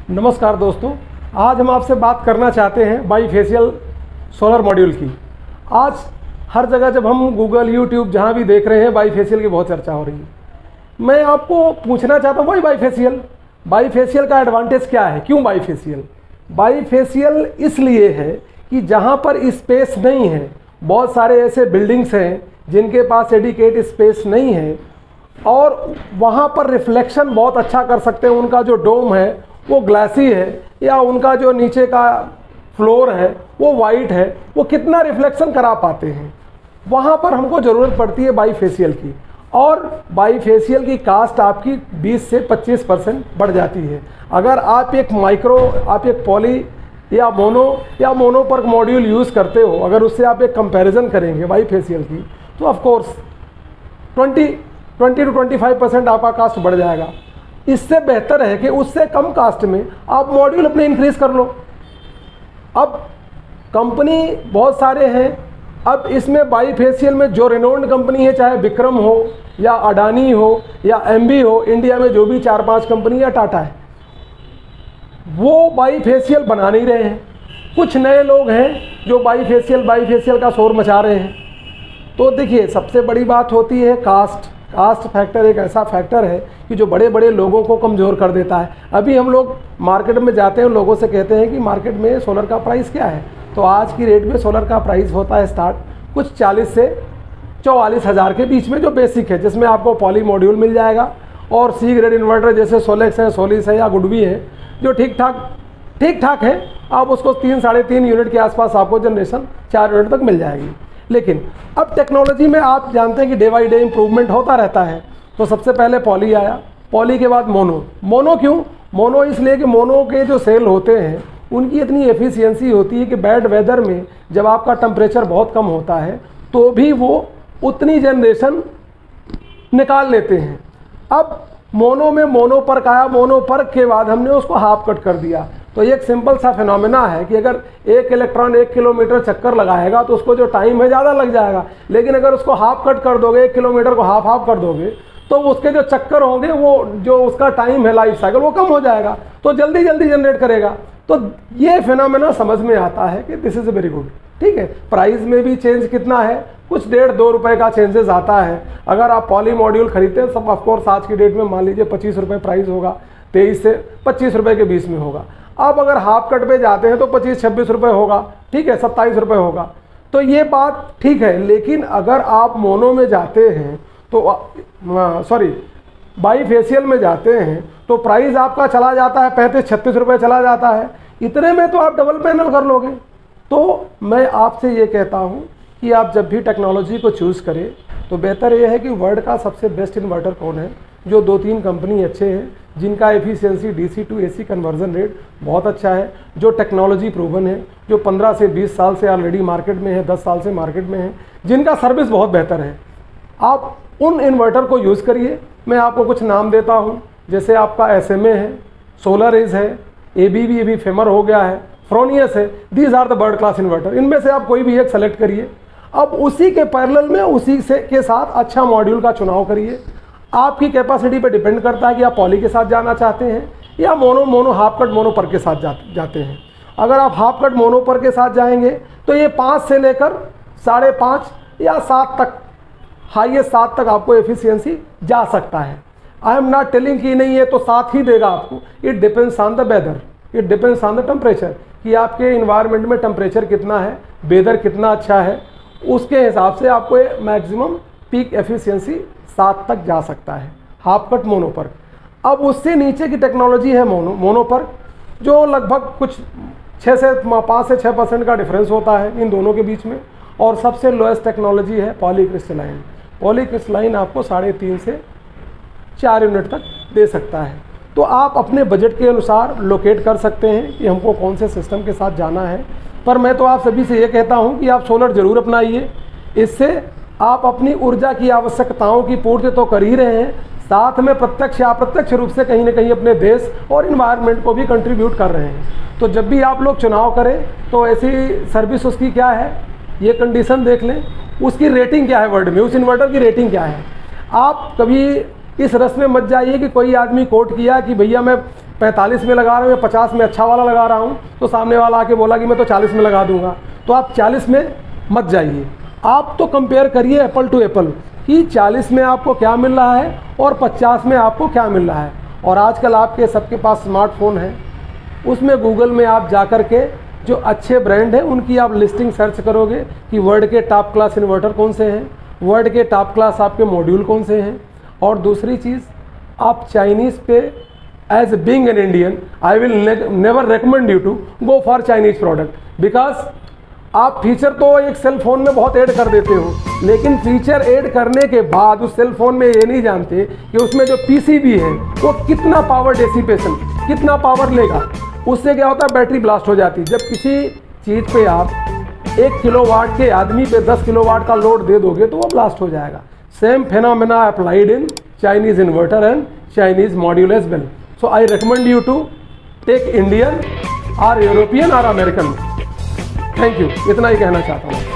नमस्कार दोस्तों, आज हम आपसे बात करना चाहते हैं बाईफेशियल सोलर मॉड्यूल की। आज हर जगह जब हम गूगल, यूट्यूब जहाँ भी देख रहे हैं बाईफेशियल की बहुत चर्चा हो रही है। मैं आपको पूछना चाहता हूँ वही बाईफेशियल का एडवांटेज क्या है, क्यों बाईफेशियल? बाईफेशियल इसलिए है कि जहाँ पर स्पेस नहीं है, बहुत सारे ऐसे बिल्डिंग्स हैं जिनके पास एडिकेट स्पेस नहीं है और वहाँ पर रिफ्लेक्शन बहुत अच्छा कर सकते हैं। उनका जो डोम है वो ग्लासी है या उनका जो नीचे का फ्लोर है वो वाइट है, वो कितना रिफ्लेक्शन करा पाते हैं, वहाँ पर हमको ज़रूरत पड़ती है बाईफेशियल की। और बाईफेशियल की कास्ट आपकी 20 से 25% बढ़ जाती है। अगर आप एक पॉली या मोनोपर्क मॉड्यूल यूज़ करते हो, अगर उससे आप एक कंपैरिजन करेंगे बाईफेशियल की, तो ऑफ कोर्स 20 to 25% आपका कास्ट बढ़ जाएगा। इससे बेहतर है कि उससे कम कास्ट में आप मॉड्यूल अपने इंक्रीज कर लो। अब कंपनी बहुत सारे हैं, अब इसमें बाईफेशियल में जो रेनोन्ड कंपनी है, चाहे विक्रम हो या अडानी हो या एमबी हो, इंडिया में जो भी 4-5 कंपनी या टाटा है, वो बाईफेशियल बना नहीं रहे हैं। कुछ नए लोग हैं जो बाईफेशियल का शोर मचा रहे हैं। तो देखिए, सबसे बड़ी बात होती है कास्ट फैक्टर। एक ऐसा फैक्टर है कि जो बड़े बड़े लोगों को कमज़ोर कर देता है। अभी हम लोग मार्केट में जाते हैं, लोगों से कहते हैं कि मार्केट में सोलर का प्राइस क्या है, तो आज की रेट में सोलर का प्राइस होता है स्टार्ट कुछ 40 से 44 हज़ार के बीच में, जो बेसिक है, जिसमें आपको पॉली मॉड्यूल मिल जाएगा और सी ग्रेड इन्वर्टर जैसे सोलेक्स है, सोलिस है या गुडवी है, जो ठीक ठाक है, आप उसको 3-3.5 यूनिट के आसपास आपको जनरेशन 4 यूनिट तक मिल जाएगी। लेकिन अब टेक्नोलॉजी में आप जानते हैं कि डे बाई डे इम्प्रूवमेंट होता रहता है। तो सबसे पहले पॉली आया, पॉली के बाद मोनो क्यों? मोनो इसलिए कि मोनो के जो सेल होते हैं उनकी इतनी एफिशिएंसी होती है कि बैड वेदर में जब आपका टेम्परेचर बहुत कम होता है तो भी वो उतनी जनरेशन निकाल लेते हैं। अब मोनो में मोनोपर्क आया, मोनोपर्क के बाद हमने उसको हाफ कट कर दिया। तो एक सिंपल सा फिनोमेना है कि अगर एक इलेक्ट्रॉन 1 किलोमीटर चक्कर लगाएगा तो उसको जो टाइम है ज़्यादा लग जाएगा, लेकिन अगर उसको हाफ कट कर दोगे, 1 किलोमीटर को हाफ कर दोगे, तो उसके जो चक्कर होंगे, वो जो उसका टाइम है लाइफ साइकिल, वो कम हो जाएगा, तो जल्दी जनरेट करेगा। तो ये फिनोमेना समझ में आता है कि दिस इज़ वेरी गुड। ठीक है, प्राइस में भी चेंज कितना है, कुछ 1.5-2 रुपये का चेंजेस आता है। अगर आप पॉली मॉड्यूल खरीदते हैं, सब ऑफकोर्स आज की डेट में मान लीजिए 25 रुपये प्राइस होगा, 23 से 25 रुपये के बीच में होगा। आप अगर हाफ कट पे जाते हैं तो 25-26 रुपये होगा, ठीक है, 27 रुपये होगा। तो ये बात ठीक है। लेकिन अगर आप मोनो में जाते हैं तो बाईफेशियल में जाते हैं तो प्राइस आपका चला जाता है 35-36 रुपये चला जाता है। इतने में तो आप डबल पैनल कर लोगे। तो मैं आपसे ये कहता हूँ कि आप जब भी टेक्नोलॉजी को चूज़ करें तो बेहतर ये है कि वर्ल्ड का सबसे बेस्ट इन्वर्टर कौन है, जो 2-3 कंपनी अच्छे हैं, जिनका efficiency DC to AC conversion rate बहुत अच्छा है, जो टेक्नोलॉजी प्रूवन है, जो 15 से 20 साल से ऑलरेडी मार्केट में है, 10 साल से मार्केट में है, जिनका सर्विस बहुत बेहतर है। आप उन इन्वर्टर को यूज़ करिए। मैं आपको कुछ नाम देता हूँ, जैसे आपका SMA है, SolarEdge है, ABB भी फेमर हो गया है, फ्रोनियस है। These are the world class inverter. इनमें से आप कोई भी एक सेलेक्ट करिए। अब उसी के पैरेलल में उसी से के साथ अच्छा मॉड्यूल का चुनाव करिए। आपकी कैपेसिटी पे डिपेंड करता है कि आप पॉली के साथ जाना चाहते हैं या हाफ कट मोनोपर्क के साथ जाते हैं। अगर आप हाफ कट मोनोपर्क के साथ जाएंगे तो ये 5 से लेकर 5.5 या 7 तक, हाईएस्ट 7 तक आपको एफिशिएंसी जा सकता है। आई एम नॉट टेलिंग कि नहीं है तो 7 ही देगा आपको। It depends on the weather, it depends on the temperature, कि आपके इन्वायरमेंट में टेम्परेचर कितना है, वेदर कितना अच्छा है, उसके हिसाब से आपको मैक्सिमम पीक एफिशिएंसी 7 तक जा सकता है हाफ कट मोनोपर्क। अब उससे नीचे की टेक्नोलॉजी है मोनोपर्क, जो लगभग कुछ 5 से 6% का डिफरेंस होता है इन दोनों के बीच में। और सबसे लोएस्ट टेक्नोलॉजी है पॉलीक्रिस्टलाइन। पॉलीक्रिस्टलाइन आपको 3.5 से 4 यूनिट तक दे सकता है। तो आप अपने बजट के अनुसार लोकेट कर सकते हैं कि हमको कौन से सिस्टम के साथ जाना है। पर मैं तो आप सभी से ये कहता हूँ कि आप सोलर ज़रूर अपनाइए। इससे आप अपनी ऊर्जा की आवश्यकताओं की पूर्ति तो कर ही रहे हैं, साथ में प्रत्यक्ष या अप्रत्यक्ष रूप से कहीं न कहीं अपने देश और इन्वायरमेंट को भी कंट्रीब्यूट कर रहे हैं। तो जब भी आप लोग चुनाव करें तो ऐसी सर्विस उसकी क्या है, ये कंडीशन देख लें, उसकी रेटिंग क्या है वर्ल्ड में, उस इन्वर्टर की रेटिंग क्या है। आप कभी इस रस में मत जाइए कि कोई आदमी कोट किया कि भैया मैं 45 में लगा रहा हूँ या 50 में अच्छा वाला लगा रहा हूँ, तो सामने वाला आके बोला कि मैं तो 40 में लगा दूंगा, तो आप 40 में मत जाइए। आप तो कंपेयर करिए एप्पल टू एप्पल कि 40 में आपको क्या मिल रहा है और 50 में आपको क्या मिल रहा है। और आजकल आपके सबके पास स्मार्टफोन है, उसमें गूगल में आप जा कर के जो अच्छे ब्रांड हैं उनकी आप लिस्टिंग सर्च करोगे कि वर्ल्ड के टॉप क्लास इन्वर्टर कौन से हैं, वर्ल्ड के टॉप क्लास आपके मॉड्यूल कौन से हैं। और दूसरी चीज़, आप चाइनीज़ पे as being an Indian I will never recommend you to go for Chinese product, because आप फीचर तो एक सेल फोन में बहुत ऐड कर देते हो, लेकिन फीचर ऐड करने के बाद उस सेल फोन में ये नहीं जानते कि उसमें जो पीसीबी है वो कितना पावर डेसिपेशन, कितना पावर लेगा। उससे क्या होता है, बैटरी ब्लास्ट हो जाती है। जब किसी चीज़ पे आप 1 किलोवाट के आदमी पे 10 किलोवाट का लोड दे दोगे तो वो ब्लास्ट हो जाएगा। Same phenomena applied in Chinese inverter and Chinese module as well. So I recommend you to take Indian और यूरोपियन और अमेरिकन। थैंक यू, इतना ही कहना चाहता हूँ।